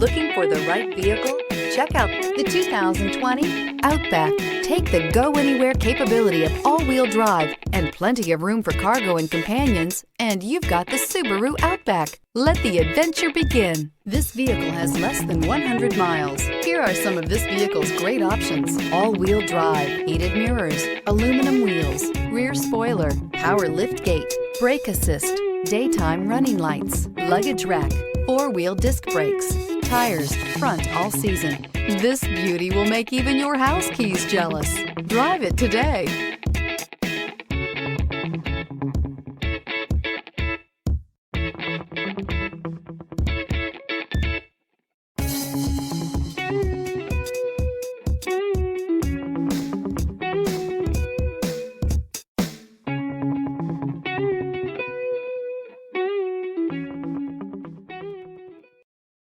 Looking for the right vehicle? Check out the 2020 Outback. Take the go-anywhere capability of all-wheel drive and plenty of room for cargo and companions, and you've got the Subaru Outback. Let the adventure begin. This vehicle has less than 100 miles. Here are some of this vehicle's great options: all-wheel drive, heated mirrors, aluminum wheels, rear spoiler, power liftgate, brake assist, daytime running lights, luggage rack, four-wheel disc brakes, tires, front all season. This beauty will make even your house keys jealous. Drive it today.